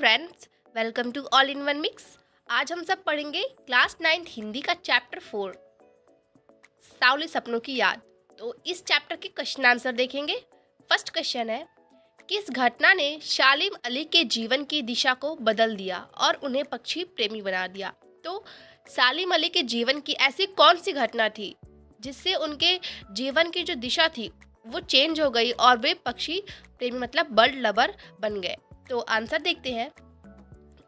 Friends, welcome to all in one mix. आज हम सब पढ़ेंगे क्लास 9 हिंदी का चैप्टर 4 सावली सपनों की याद। तो इस चैप्टर के क्वेश्चन आंसर देखेंगे। फर्स्ट क्वेश्चन है, किस घटना ने शालिम अली के जीवन की दिशा को बदल दिया और उन्हें पक्षी प्रेमी बना दिया? तो सालिम अली के जीवन की ऐसी कौन सी घटना थी जिससे उनके जीवन की जो दिशा थी वो चेंज हो गई और वे पक्षी प्रेमी मतलब बर्ड लवर बन गए? तो आंसर देखते हैं।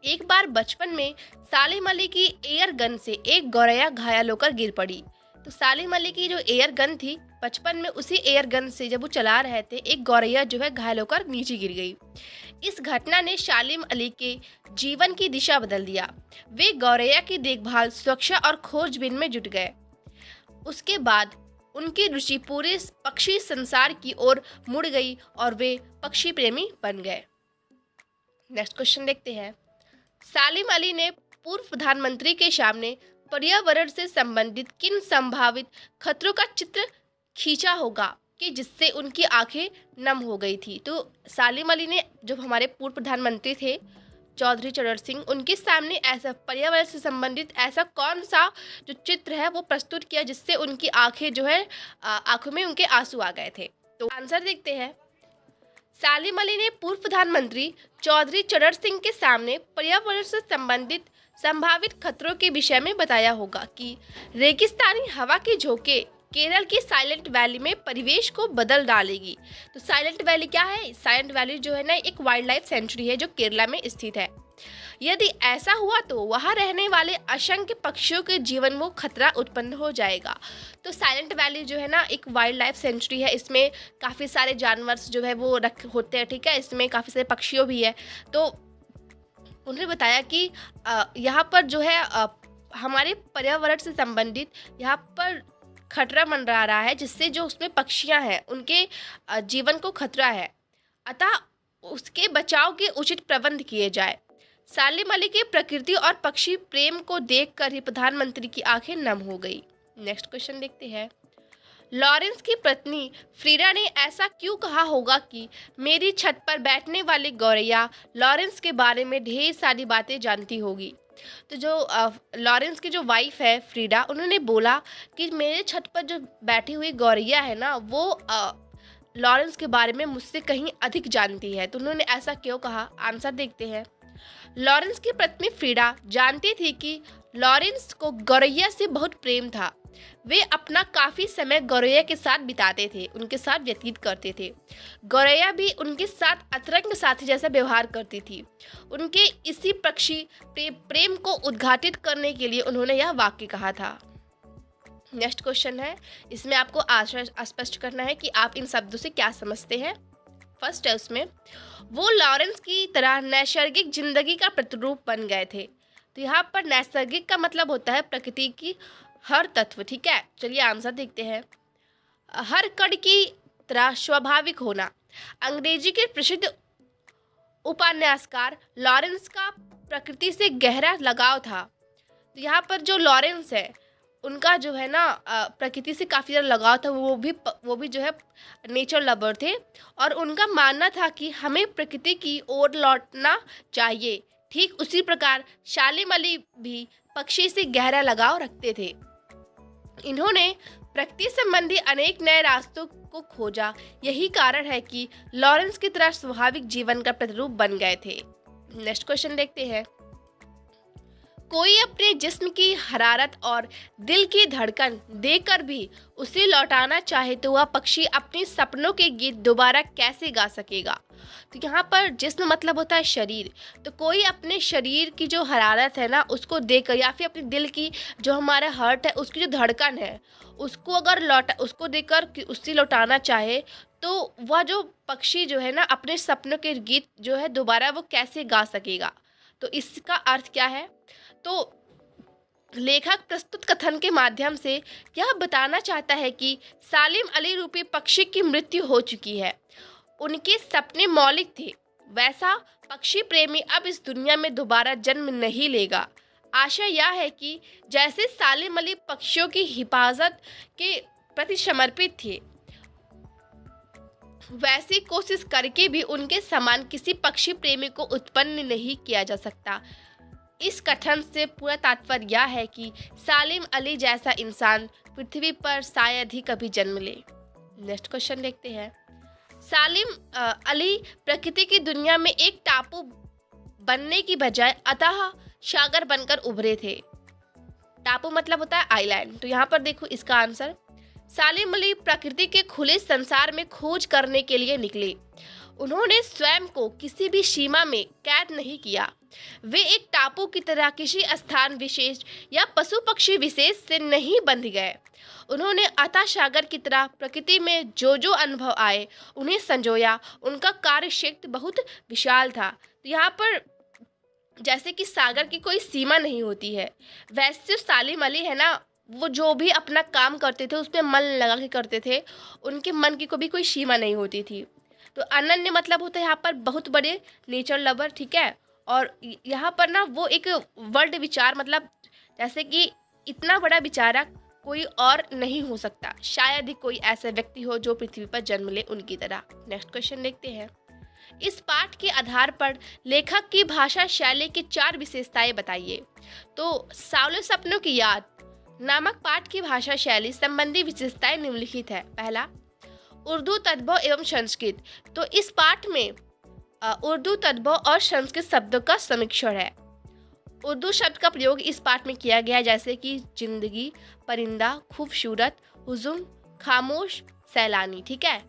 एक बार बचपन में सालिम अली की एयर गन से एक गौरैया घायल होकर गिर पड़ी। तो सालिम अली की जो एयर गन थी, बचपन में उसी एयर गन से जब वो चला रहे थे, एक गौरैया जो है घायल होकर नीचे गिर गई। इस घटना ने सालिम अली के जीवन की दिशा बदल दिया। वे गौरैया की देखभाल, सुरक्षा और खोजबीन में जुट गए। उसके बाद उनकी रुचि पूरे पक्षी संसार की ओर मुड़ गई और वे पक्षी प्रेमी बन गए। नेक्स्ट क्वेश्चन देखते हैं। सालिम अली ने पूर्व प्रधानमंत्री के सामने पर्यावरण से संबंधित किन संभावित खतरों का चित्र खींचा होगा कि जिससे उनकी आंखें नम हो गई थी? तो सालिम अली ने, जो हमारे पूर्व प्रधानमंत्री थे चौधरी चरण सिंह, उनके सामने ऐसा पर्यावरण से संबंधित ऐसा कौन सा जो चित्र है वो प्रस्तुत किया जिससे उनकी आंखें जो है आंखों में उनके आंसू आ गए थे? तो आंसर देखते हैं। सालिम अली ने पूर्व प्रधानमंत्री चौधरी चरण सिंह के सामने पर्यावरण से संबंधित संभावित खतरों के विषय में बताया होगा कि रेगिस्तानी हवा की झोंके केरल की साइलेंट वैली में परिवेश को बदल डालेगी। तो साइलेंट वैली क्या है? साइलेंट वैली जो है ना, एक वाइल्ड लाइफ सेंचुरी है जो केरला में स्थित है। यदि ऐसा हुआ तो वहां रहने वाले असंख्य पक्षियों के जीवन को खतरा उत्पन्न हो जाएगा। तो साइलेंट वैली जो है ना, एक वाइल्ड लाइफ सेंचुरी है। इसमें काफ़ी सारे जानवर जो है वो होते हैं, ठीक है। इसमें काफ़ी सारे पक्षियों भी है। तो उन्होंने बताया कि यहाँ पर जो है हमारे पर्यावरण से संबंधित यहाँ पर खतरा मंडरा रहा है, जिससे जो उसमें पक्षियाँ हैं उनके जीवन को खतरा है, अतः उसके बचाव के उचित प्रबंध किए जाए। सालिम अली के प्रकृति और पक्षी प्रेम को देखकर ही प्रधानमंत्री की आंखें नम हो गई। नेक्स्ट क्वेश्चन देखते हैं। लॉरेंस की पत्नी फ्रीडा ने ऐसा क्यों कहा होगा कि मेरी छत पर बैठने वाली गौरैया लॉरेंस के बारे में ढेर सारी बातें जानती होगी? तो जो लॉरेंस की जो वाइफ है फ्रीडा, उन्होंने बोला कि मेरे छत पर जो बैठी हुई गौरैया है ना, वो लॉरेंस के बारे में मुझसे कहीं अधिक जानती है। तो उन्होंने ऐसा क्यों कहा? आंसर देखते हैं। लॉरेंस की पत्नी फ्रीडा जानती थी कि लॉरेंस को गौरैया से बहुत प्रेम था। वे अपना काफ़ी समय गौरैया के साथ बिताते थे, उनके साथ व्यतीत करते थे। गौरैया भी उनके साथ अतरंग साथी जैसा व्यवहार करती थी। उनके इसी पक्षी प्रेम को उद्घाटित करने के लिए उन्होंने यह वाक्य कहा था। नेक्स्ट क्वेश्चन है, इसमें आपको स्पष्ट करना है कि आप इन शब्दों से क्या समझते हैं। फर्स्ट है उसमें, वो लॉरेंस की तरह नैसर्गिक जिंदगी का प्रतिरूप बन गए थे। तो यहाँ पर नैसर्गिक का मतलब होता है प्रकृति की हर तत्व, ठीक है। चलिए आंसर देखते हैं। हर कण की तरह स्वाभाविक होना। अंग्रेजी के प्रसिद्ध उपन्यासकार लॉरेंस का प्रकृति से गहरा लगाव था। तो यहाँ पर जो लॉरेंस है उनका जो है ना प्रकृति से काफ़ी ज़्यादा लगाव था। वो भी जो है नेचर लवर थे और उनका मानना था कि हमें प्रकृति की ओर लौटना चाहिए। ठीक उसी प्रकार सालिम अली भी पक्षी से गहरा लगाव रखते थे। इन्होंने प्रकृति संबंधी अनेक नए रास्तों को खोजा। यही कारण है कि लॉरेंस की तरह स्वाभाविक जीवन का प्रतिरूप बन गए थे। नेक्स्ट क्वेश्चन देखते हैं। कोई अपने जिस्म की हरारत और दिल की धड़कन देकर भी उसे लौटाना चाहे तो वह पक्षी अपने सपनों के गीत दोबारा कैसे गा सकेगा? तो यहाँ पर जिस्म मतलब होता है शरीर। तो कोई अपने शरीर की जो हरारत है ना उसको देकर, या फिर अपने दिल की जो हमारा हार्ट है उसकी जो धड़कन है उसको अगर उसको देकर उससे लौटाना चाहे तो वह जो पक्षी जो है ना अपने सपनों के गीत जो है दोबारा वो कैसे गा सकेगा? तो इसका अर्थ क्या है? तो लेखक प्रस्तुत कथन के माध्यम से यह बताना चाहता है कि सालिम अली रूपी पक्षी की मृत्यु हो चुकी है। उनके सपने मौलिक थे। वैसा पक्षी प्रेमी अब इस दुनिया में दोबारा जन्म नहीं लेगा। आशा यह है कि जैसे सालिम अली पक्षियों की हिफाजत के प्रति समर्पित थे, वैसी कोशिश करके भी उनके समान किसी पक्षी प्रेमी को उत्पन्न नहीं किया जा सकता। इस कथन से पूरा तात्पर्य यह है कि सालिम अली जैसा इंसान पृथ्वी पर शायद ही कभी जन्म ले। नेक्स्ट क्वेश्चन देखते हैं। सालिम अली प्रकृति की दुनिया में एक टापू बनने की बजाय अतः सागर बनकर उभरे थे। टापू मतलब होता है आइलैंड। तो यहाँ पर देखो इसका आंसर, सालिम अली प्रकृति के खुले संसार में खोज करने के लिए निकले। उन्होंने स्वयं को किसी भी सीमा में कैद नहीं किया। वे एक टापू की तरह किसी स्थान विशेष या पशु पक्षी विशेष से नहीं बंध गए। उन्होंने अथाह सागर की तरह प्रकृति में जो अनुभव आए उन्हें संजोया। उनका कार्य क्षेत्र बहुत विशाल था। तो यहाँ पर जैसे कि सागर की कोई सीमा नहीं होती है, वैसे जो सालिम अली है ना, वो जो भी अपना काम करते थे उसमें मन लगा के करते थे। उनके मन की कभी कोई सीमा नहीं होती थी। तो अनन्य मतलब होता है यहाँ पर बहुत बड़े नेचर लवर, ठीक है। और यहाँ पर ना वो एक वर्ल्ड विचार, मतलब जैसे कि इतना बड़ा विचारक कोई और नहीं हो सकता, शायद ही कोई ऐसा व्यक्ति हो जो पृथ्वी पर जन्म ले उनकी तरह। नेक्स्ट क्वेश्चन देखते हैं। इस पाठ के आधार पर लेखक की भाषा शैली की 4 विशेषताएं बताइए। तो सावले सपनों की याद नामक पाठ की भाषा शैली संबंधी विशेषताएं निम्नलिखित है। पहला, उर्दू तद्भव एवं संस्कृत। तो इस पाठ में उर्दू तद्भव और संस्कृत शब्दों का समिश्रण है। उर्दू शब्द का प्रयोग इस पाठ में किया गया है, जैसे कि जिंदगी, परिंदा, खूबसूरत, हुजुम, खामोश, सैलानी, ठीक है।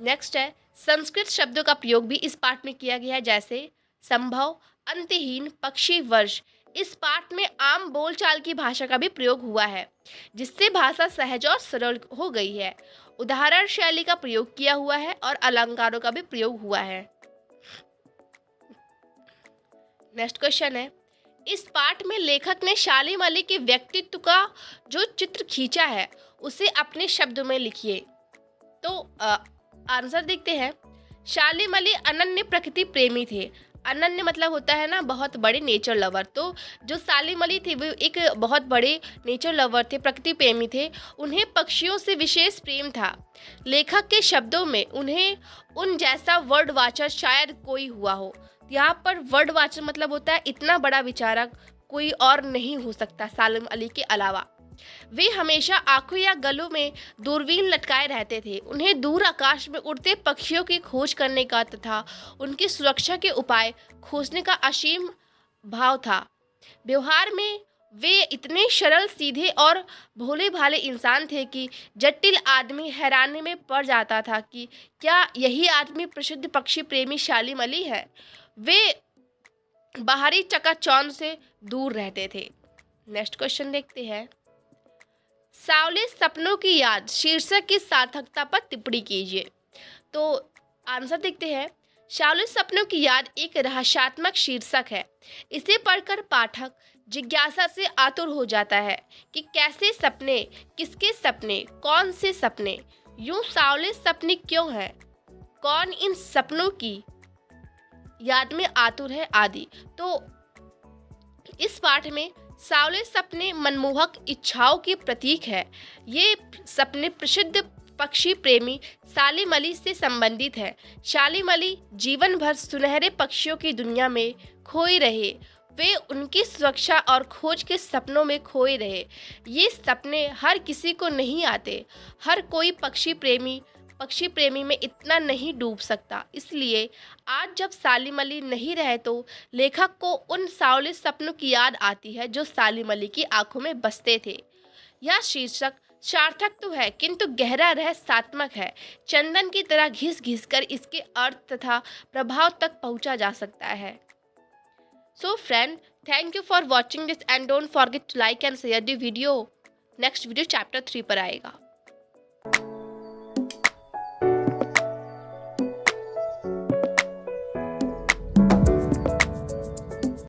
नेक्स्ट है, संस्कृत शब्दों का प्रयोग भी इस पाठ में किया गया है, जैसे संभव, अंतहीन, पक्षी, वर्ष। इस पाठ में आम बोलचाल की भाषा का भी प्रयोग हुआ है, जिससे भाषा सहज और सरल हो गई है। उदाहरण शैली का प्रयोग किया हुआ है और अलंकारों का भी प्रयोग हुआ है। नेक्स्ट क्वेश्चन है, इस पाठ में लेखक ने सालिम अली के व्यक्तित्व का जो चित्र खींचा है उसे अपने शब्दों में लिखिए। तो आंसर देखते हैं। सालिम अली अनन्य प्रकृति प्रेमी थे। अनन्य मतलब होता है ना बहुत बड़े नेचर लवर। तो जो सालिम अली थे वो एक बहुत बड़े नेचर लवर थे, प्रकृति प्रेमी थे। उन्हें पक्षियों से विशेष प्रेम था। लेखक के शब्दों में उन्हें उन जैसा वर्ड वाचर शायद कोई हुआ हो। यहाँ पर वर्ड वाचर मतलब होता है इतना बड़ा विचारक कोई और नहीं हो सकता सालिम अली के अलावा। वे हमेशा आंखों या गलों में दूरबीन लटकाए रहते थे। उन्हें दूर आकाश में उड़ते पक्षियों की खोज करने का तथा उनकी सुरक्षा के उपाय खोजने का असीम भाव था। व्यवहार में वे इतने सरल, सीधे और भोले भाले इंसान थे कि जटिल आदमी हैरानी में पड़ जाता था कि क्या यही आदमी प्रसिद्ध पक्षी प्रेमी सालिम अली है। वे बाहरी चकाचौंध से दूर रहते थे। नेक्स्ट क्वेश्चन देखते हैं। सावले सपनों की याद शीर्षक की सार्थकता पर टिप्पणी कीजिए। तो आंसर देखते हैं। सावले सपनों की याद एक रहस्यात्मक शीर्षक है। इसे पढ़कर पाठक जिज्ञासा से आतुर हो जाता है कि कैसे सपने, किसके सपने, कौन से सपने, यूं सावले सपने क्यों हैं, कौन इन सपनों की याद में आतुर है आदि। तो इस पाठ में सावले सपने मनमोहक इच्छाओं के प्रतीक है। ये सपने प्रसिद्ध पक्षी प्रेमी सालिम अली से संबंधित है। सालिम अली जीवन भर सुनहरे पक्षियों की दुनिया में खोए रहे। वे उनकी सुरक्षा और खोज के सपनों में खोए रहे। ये सपने हर किसी को नहीं आते। हर कोई पक्षी प्रेमी में इतना नहीं डूब सकता। इसलिए आज जब सालिम अली नहीं रहे तो लेखक को उन सावले सपनों की याद आती है जो सालिम अली की आंखों में बसते थे। यह शीर्षक सार्थक तो है किंतु गहरा रहस्यात्मक है। चंदन की तरह घिस घिस कर इसके अर्थ तथा प्रभाव तक पहुंचा जा सकता है। So friend, thank you for watching this and don't forget to like and share the video. Next video chapter 3 पर आएगा।